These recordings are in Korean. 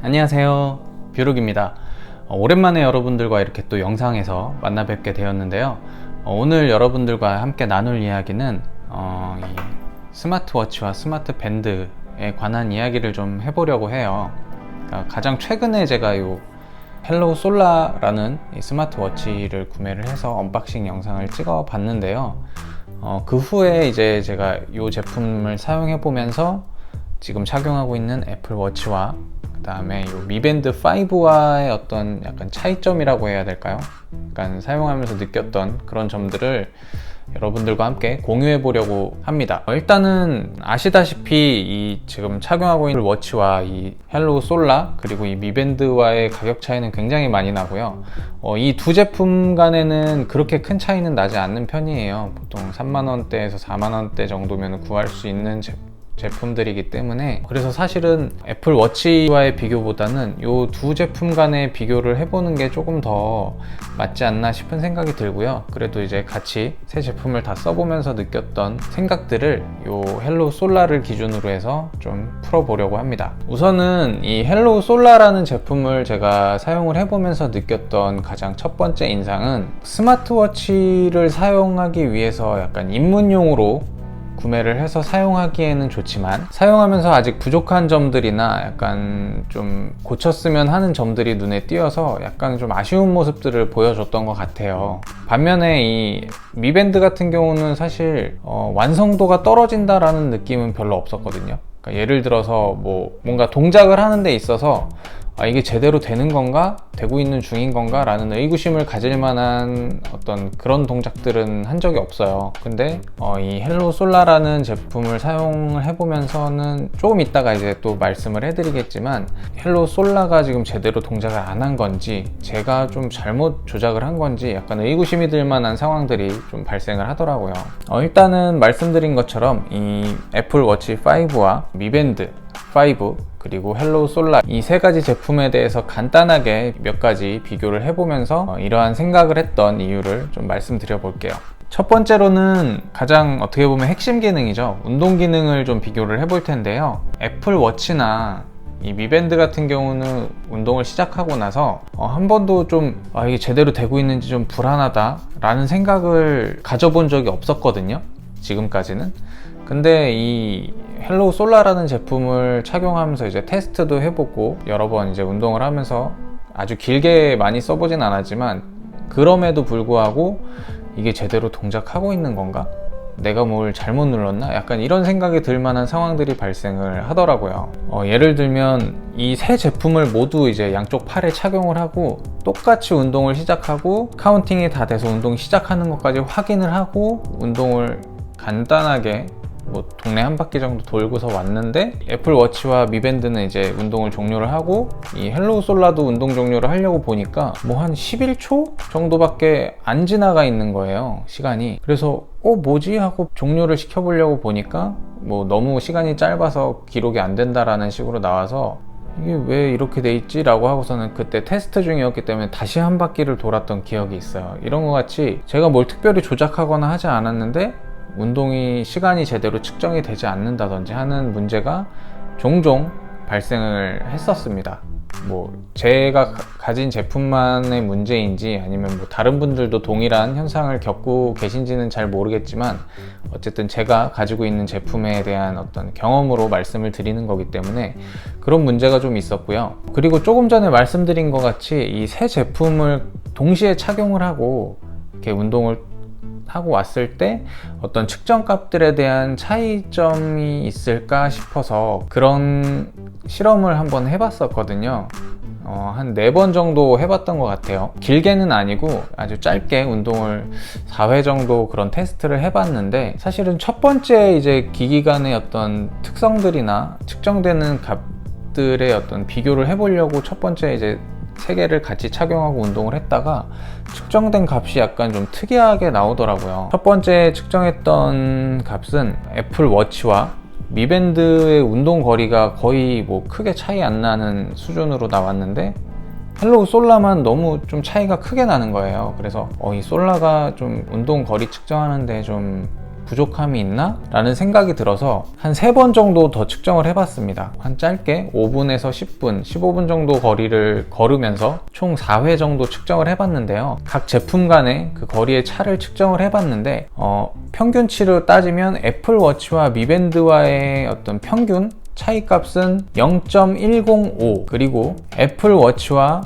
안녕하세요, 뷰룩입니다. 오랜만에 여러분들과 이렇게 또 영상에서 만나 뵙게 되었는데요. 오늘 여러분들과 함께 나눌 이야기는 이 스마트워치와 스마트 밴드에 관한 이야기를 좀 해보려고 해요. 가장 최근에 제가 이 헬로우 솔라라는 이 스마트워치를 구매를 해서 언박싱 영상을 찍어 봤는데요. 그 후에 이제 제가 이 제품을 사용해 보면서 지금 착용하고 있는 애플워치와 그 다음에 미밴드 5와의 어떤 약간 차이점이라고 해야 될까요? 약간 사용하면서 느꼈던 그런 점들을 여러분들과 함께 공유해 보려고 합니다. 일단은 아시다시피 이 지금 착용하고 있는 워치와 이 헬로우 솔라 그리고 이 미밴드와의 가격 차이는 굉장히 많이 나고요. 이 두 제품 간에는 그렇게 큰 차이는 나지 않는 편이에요. 보통 3만원대에서 4만원대 정도면 구할 수 있는 제품들이기 때문에, 그래서 사실은 애플워치와의 비교보다는 이 두 제품 간의 비교를 해보는 게 조금 더 맞지 않나 싶은 생각이 들고요. 그래도 이제 같이 새 제품을 다 써보면서 느꼈던 생각들을 이 헬로우 솔라를 기준으로 해서 좀 풀어보려고 합니다. 우선은 이 헬로우 솔라라는 제품을 제가 사용을 해보면서 느꼈던 가장 첫 번째 인상은, 스마트워치를 사용하기 위해서 약간 입문용으로 구매를 해서 사용하기에는 좋지만 사용하면서 아직 부족한 점들이나 약간 좀 고쳤으면 하는 점들이 눈에 띄어서 약간 좀 아쉬운 모습들을 보여줬던 것 같아요. 반면에 이 미밴드 같은 경우는 사실 완성도가 떨어진다라는 느낌은 별로 없었거든요. 그러니까 예를 들어서 뭔가 동작을 하는 데 있어서 이게 제대로 되는 건가? 되고 있는 중인 건가? 라는 의구심을 가질 만한 어떤 그런 동작들은 한 적이 없어요. 근데 이 헬로우 솔라라는 제품을 사용을 해보면서는 조금 이따가 이제 또 말씀을 해드리겠지만, 헬로우 솔라가 지금 제대로 동작을 안 한 건지 제가 좀 잘못 조작을 한 건지 약간 의구심이 들 만한 상황들이 좀 발생을 하더라고요. 일단은 말씀드린 것처럼 이 애플워치 5와 미밴드 5 그리고 헬로우 솔라, 이 세 가지 제품에 대해서 간단하게 몇 가지 비교를 해보면서 이러한 생각을 했던 이유를 좀 말씀드려 볼게요. 첫 번째로는 가장 어떻게 보면 핵심 기능이죠. 운동 기능을 좀 비교를 해볼 텐데요. 애플워치나 이 미밴드 같은 경우는 운동을 시작하고 나서 한 번도 좀 이게 제대로 되고 있는지 좀 불안하다 라는 생각을 가져본 적이 없었거든요, 지금까지는. 근데 이 헬로우 솔라라는 제품을 착용하면서 이제 테스트도 해보고 여러 번 이제 운동을 하면서 아주 길게 많이 써보진 않았지만, 그럼에도 불구하고 이게 제대로 동작하고 있는 건가? 내가 뭘 잘못 눌렀나? 약간 이런 생각이 들 만한 상황들이 발생을 하더라고요. 예를 들면 이 세 제품을 모두 이제 양쪽 팔에 착용을 하고 똑같이 운동을 시작하고 카운팅이 다 돼서 운동 시작하는 것까지 확인을 하고 운동을 간단하게 동네 한 바퀴 정도 돌고서 왔는데, 애플워치와 미밴드는 이제 운동을 종료를 하고 이 헬로우 솔라도 운동 종료를 하려고 보니까 한 11초 정도밖에 안 지나가 있는 거예요, 시간이. 그래서 뭐지? 하고 종료를 시켜보려고 보니까 너무 시간이 짧아서 기록이 안 된다라는 식으로 나와서 이게 왜 이렇게 돼 있지? 라고 하고서는 그때 테스트 중이었기 때문에 다시 한 바퀴를 돌았던 기억이 있어요. 이런 것 같이 제가 뭘 특별히 조작하거나 하지 않았는데 운동이 시간이 제대로 측정이 되지 않는다든지 하는 문제가 종종 발생을 했었습니다. 제가 가진 제품만의 문제인지 아니면 다른 분들도 동일한 현상을 겪고 계신지는 잘 모르겠지만, 어쨌든 제가 가지고 있는 제품에 대한 어떤 경험으로 말씀을 드리는 거기 때문에 그런 문제가 좀 있었고요. 그리고 조금 전에 말씀드린 것 같이 이 새 제품을 동시에 착용을 하고 이렇게 운동을 하고 왔을 때 어떤 측정 값들에 대한 차이점이 있을까 싶어서 그런 실험을 한번 해봤었거든요. 한 4번 정도 해봤던 것 같아요. 길게는 아니고 아주 짧게 운동을 4회 정도 그런 테스트를 해봤는데, 사실은 첫 번째 이제 기기 간의 어떤 특성들이나 측정되는 값들의 어떤 비교를 해보려고 첫 번째 이제 3개를 같이 착용하고 운동을 했다가 측정된 값이 약간 좀 특이하게 나오더라고요. 첫 번째 측정했던 값은 애플워치와 미밴드의 운동 거리가 거의 크게 차이 안 나는 수준으로 나왔는데, 헬로우 솔라만 너무 좀 차이가 크게 나는 거예요. 그래서 이 솔라가 좀 운동 거리 측정하는데 좀 부족함이 있나? 라는 생각이 들어서 한 3번 정도 더 측정을 해봤습니다. 한 짧게 5분에서 10분, 15분 정도 거리를 걸으면서 총 4회 정도 측정을 해봤는데요. 각 제품 간의 그 거리의 차를 측정을 해봤는데 평균치로 따지면 애플워치와 미밴드와의 어떤 평균 차이 값은 0.105, 그리고 애플워치와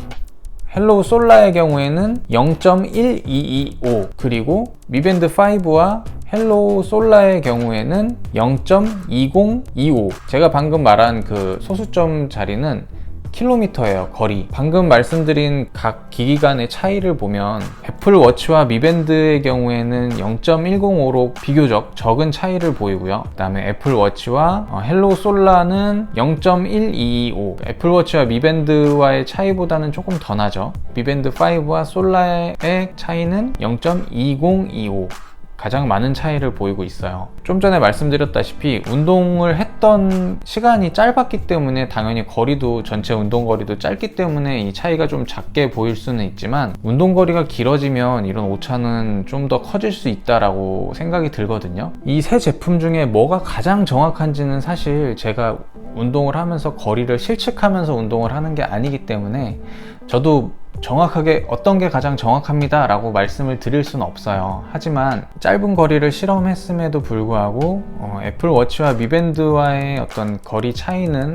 헬로우 솔라의 경우에는 0.1225, 그리고 미밴드 5와 헬로우 솔라의 경우에는 0.2025. 제가 방금 말한 그 소수점 자리는 킬로미터예요, 거리. 방금 말씀드린 각 기기 간의 차이를 보면 애플워치와 미밴드의 경우에는 0.105로 비교적 적은 차이를 보이고요. 그 다음에 애플워치와 헬로우 솔라는 0.1225. 애플워치와 미밴드와의 차이보다는 조금 더 나죠. 미밴드 5와 솔라의 차이는 0.2025. 가장 많은 차이를 보이고 있어요. 좀 전에 말씀드렸다시피 운동을 했던 시간이 짧았기 때문에 당연히 거리도, 전체 운동거리도 짧기 때문에 이 차이가 좀 작게 보일 수는 있지만, 운동거리가 길어지면 이런 오차는 좀 더 커질 수 있다라고 생각이 들거든요. 이 세 제품 중에 뭐가 가장 정확한지는 사실 제가 운동을 하면서 거리를 실측하면서 운동을 하는 게 아니기 때문에 저도 정확하게 어떤 게 가장 정확합니다 라고 말씀을 드릴 수는 없어요. 하지만 짧은 거리를 실험했음에도 불구하고 애플워치와 미밴드와의 어떤 거리 차이는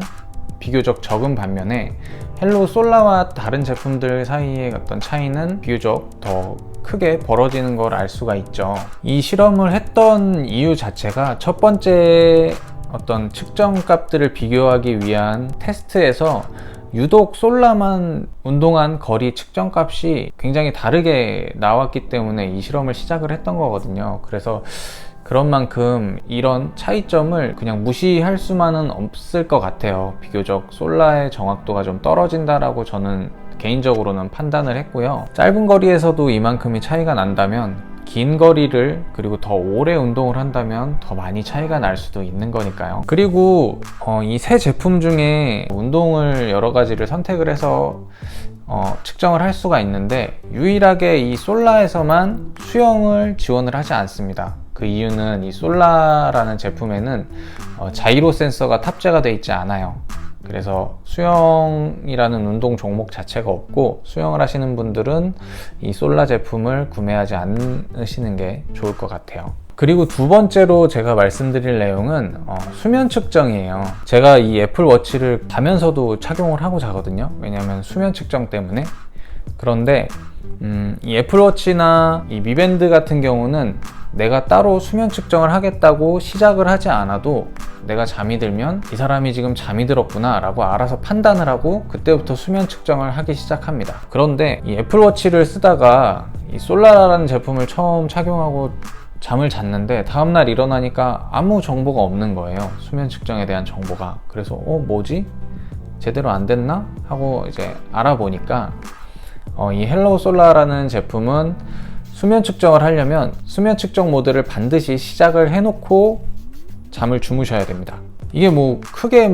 비교적 적은 반면에 헬로우 솔라와 다른 제품들 사이의 어떤 차이는 비교적 더 크게 벌어지는 걸 알 수가 있죠. 이 실험을 했던 이유 자체가 첫 번째 어떤 측정 값들을 비교하기 위한 테스트에서 유독 솔라만 운동한 거리 측정 값이 굉장히 다르게 나왔기 때문에 이 실험을 시작을 했던 거거든요. 그래서 그런 만큼 이런 차이점을 그냥 무시할 수만은 없을 것 같아요. 비교적 솔라의 정확도가 좀 떨어진다라고 저는 개인적으로는 판단을 했고요. 짧은 거리에서도 이만큼이 차이가 난다면 긴 거리를, 그리고 더 오래 운동을 한다면 더 많이 차이가 날 수도 있는 거니까요. 그리고 이 세 제품 중에 운동을 여러 가지를 선택을 해서 측정을 할 수가 있는데, 유일하게 이 솔라에서만 수영을 지원을 하지 않습니다. 그 이유는 이 솔라라는 제품에는 자이로 센서가 탑재가 되어 있지 않아요. 그래서 수영이라는 운동 종목 자체가 없고, 수영을 하시는 분들은 이 솔라 제품을 구매하지 않으시는 게 좋을 것 같아요. 그리고 두 번째로 제가 말씀드릴 내용은 수면 측정이에요. 제가 이 애플워치를 자면서도 착용을 하고 자거든요. 왜냐하면 수면 측정 때문에. 그런데 이 애플워치나 이 미밴드 같은 경우는 내가 따로 수면 측정을 하겠다고 시작을 하지 않아도 내가 잠이 들면 이 사람이 지금 잠이 들었구나 라고 알아서 판단을 하고 그때부터 수면 측정을 하기 시작합니다. 그런데 이 애플워치를 쓰다가 이 솔라라는 제품을 처음 착용하고 잠을 잤는데 다음날 일어나니까 아무 정보가 없는 거예요. 수면 측정에 대한 정보가. 그래서 뭐지? 제대로 안 됐나? 하고 이제 알아보니까 이 헬로우 솔라라는 제품은 수면 측정을 하려면 수면 측정 모드를 반드시 시작을 해놓고 잠을 주무셔야 됩니다. 이게 크게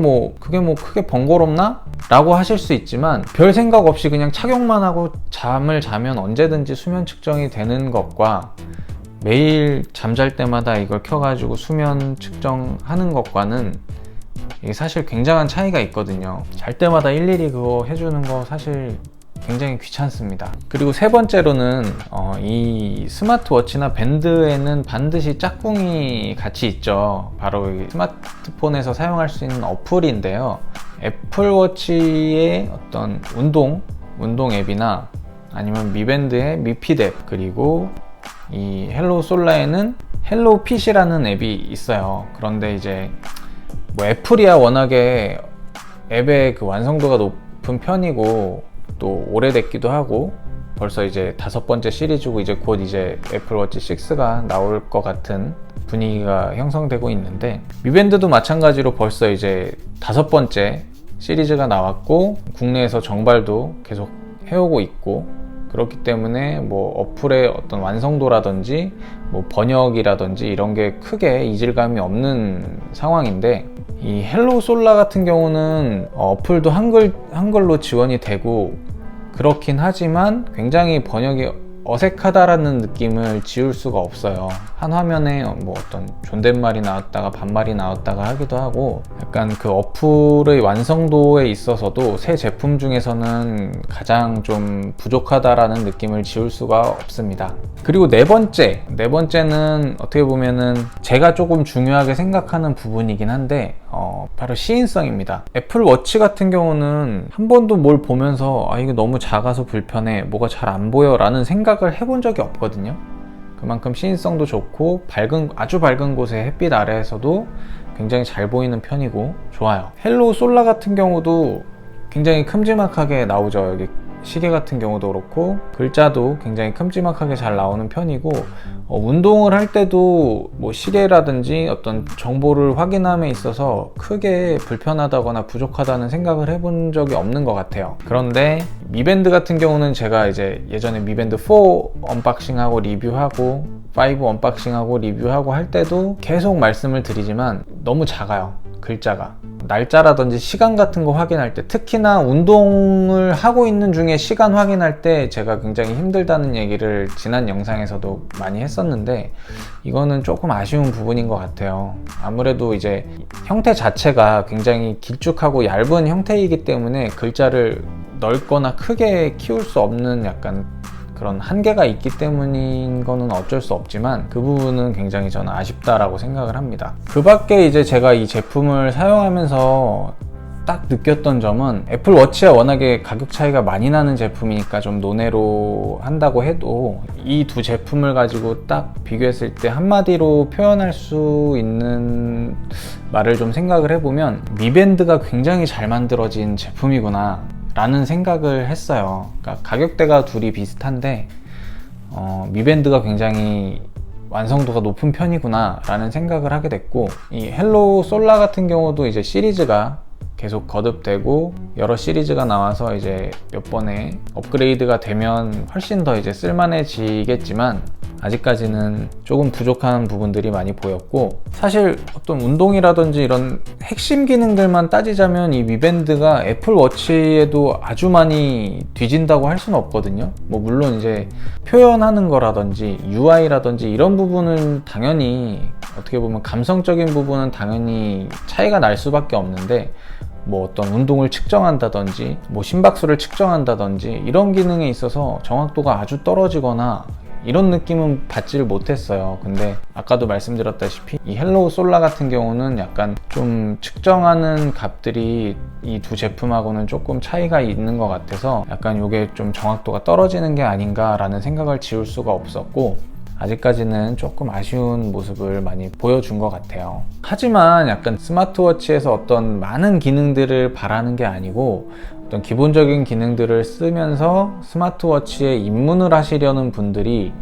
번거롭나? 라고 하실 수 있지만 별 생각 없이 그냥 착용만 하고 잠을 자면 언제든지 수면 측정이 되는 것과 매일 잠잘 때마다 이걸 켜가지고 수면 측정하는 것과는 이게 사실 굉장한 차이가 있거든요. 잘 때마다 일일이 그거 해주는 거 사실 굉장히 귀찮습니다. 그리고 세 번째로는 이 스마트워치나 밴드에는 반드시 짝꿍이 같이 있죠. 바로 이 스마트폰에서 사용할 수 있는 어플인데요. 애플워치의 어떤 운동 앱이나 아니면 미밴드의 미핏 앱, 그리고 이 헬로우 솔라에는 헬로우 핏이라는 앱이 있어요. 그런데 이제 애플이야 워낙에 앱의 그 완성도가 높은 편이고 또 오래됐기도 하고 벌써 이제 5번째 시리즈고 이제 곧 이제 애플워치 6가 나올 것 같은 분위기가 형성되고 있는데, 미밴드도 마찬가지로 벌써 이제 5번째 시리즈가 나왔고 국내에서 정발도 계속 해오고 있고, 그렇기 때문에 어플의 어떤 완성도라든지 번역이라든지 이런 게 크게 이질감이 없는 상황인데, 이 헬로우 솔라 같은 경우는 어플도 한글로 지원이 되고 그렇긴 하지만 굉장히 번역이 어색하다라는 느낌을 지울 수가 없어요. 한 화면에 뭐 어떤 존댓말이 나왔다가 반말이 나왔다가 하기도 하고, 약간 그 어플의 완성도에 있어서도 새 제품 중에서는 가장 좀 부족하다라는 느낌을 지울 수가 없습니다. 그리고 네 번째는 어떻게 보면은 제가 조금 중요하게 생각하는 부분이긴 한데, 바로 시인성입니다. 애플워치 같은 경우는 한 번도 뭘 보면서 이게 너무 작아서 불편해, 뭐가 잘 안 보여 라는 생각을 해본 적이 없거든요. 그만큼 시인성도 좋고 아주 밝은 곳에 햇빛 아래에서도 굉장히 잘 보이는 편이고 좋아요. 헬로우 솔라 같은 경우도 굉장히 큼지막하게 나오죠. 여기 시계 같은 경우도 그렇고 글자도 굉장히 큼지막하게 잘 나오는 편이고, 운동을 할 때도 뭐 시계라든지 어떤 정보를 확인함에 있어서 크게 불편하다거나 부족하다는 생각을 해본 적이 없는 것 같아요. 그런데 미밴드 같은 경우는 제가 이제 예전에 미밴드 4 언박싱하고 리뷰하고 5 언박싱하고 리뷰하고 할 때도 계속 말씀을 드리지만 너무 작아요. 글자가. 날짜라든지 시간 같은 거 확인할 때, 특히나 운동을 하고 있는 중에 시간 확인할 때 제가 굉장히 힘들다는 얘기를 지난 영상에서도 많이 했었는데, 이거는 조금 아쉬운 부분인 것 같아요. 아무래도 이제 형태 자체가 굉장히 길쭉하고 얇은 형태이기 때문에 글자를 넓거나 크게 키울 수 없는 약간 그런 한계가 있기 때문인 거는 어쩔 수 없지만, 그 부분은 굉장히 저는 아쉽다라고 생각을 합니다. 그 밖에 이제 제가 이 제품을 사용하면서 딱 느꼈던 점은, 애플워치와 워낙에 가격 차이가 많이 나는 제품이니까 좀 논외로 한다고 해도 이 두 제품을 가지고 딱 비교했을 때 한마디로 표현할 수 있는 말을 좀 생각을 해보면, 미밴드가 굉장히 잘 만들어진 제품이구나 라는 생각을 했어요. 그러니까 가격대가 둘이 비슷한데 미밴드가 굉장히 완성도가 높은 편이구나 라는 생각을 하게 됐고, 이 헬로우 솔라 같은 경우도 이제 시리즈가 계속 거듭되고 여러 시리즈가 나와서 이제 몇 번에 업그레이드가 되면 훨씬 더 이제 쓸만해지겠지만, 아직까지는 조금 부족한 부분들이 많이 보였고, 사실 어떤 운동이라든지 이런 핵심 기능들만 따지자면 이 미밴드가 애플워치에도 아주 많이 뒤진다고 할 수는 없거든요. 뭐 물론 이제 표현하는 거라든지 UI라든지 이런 부분은 당연히, 어떻게 보면 감성적인 부분은 당연히 차이가 날 수밖에 없는데, 뭐 어떤 운동을 측정한다든지 뭐 심박수를 측정한다든지 이런 기능에 있어서 정확도가 아주 떨어지거나 이런 느낌은 받지를 못했어요. 근데 아까도 말씀드렸다시피 이 헬로우 솔라 같은 경우는 약간 좀 측정하는 값들이 이 두 제품하고는 조금 차이가 있는 것 같아서 약간 이게 좀 정확도가 떨어지는 게 아닌가 라는 생각을 지울 수가 없었고, 아직까지는 조금 아쉬운 모습을 많이 보여준 것 같아요. 하지만 약간 스마트워치에서 어떤 많은 기능들을 바라는 게 아니고, 어떤 기본적인 기능들을 쓰면서 스마트워치에 입문을 하시려는 분들이,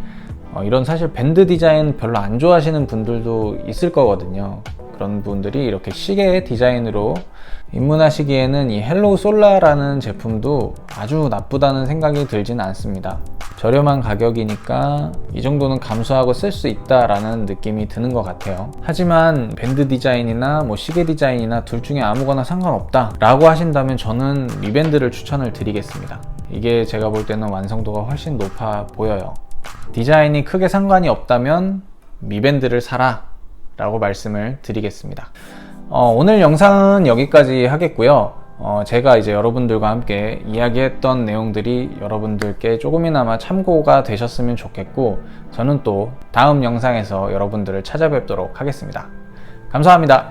이런 사실 밴드 디자인 별로 안 좋아하시는 분들도 있을 거거든요. 그런 분들이 이렇게 시계 디자인으로 입문하시기에는 이 헬로우 솔라라는 제품도 아주 나쁘다는 생각이 들지는 않습니다. 저렴한 가격이니까 이 정도는 감수하고 쓸 수 있다라는 느낌이 드는 것 같아요. 하지만 밴드 디자인이나 뭐 시계 디자인이나 둘 중에 아무거나 상관없다 라고 하신다면 저는 미밴드를 추천을 드리겠습니다. 이게 제가 볼 때는 완성도가 훨씬 높아 보여요. 디자인이 크게 상관이 없다면 미밴드를 사라 라고 말씀을 드리겠습니다. 오늘 영상은 여기까지 하겠고요. 제가 이제 여러분들과 함께 이야기했던 내용들이 여러분들께 조금이나마 참고가 되셨으면 좋겠고, 저는 또 다음 영상에서 여러분들을 찾아뵙도록 하겠습니다. 감사합니다.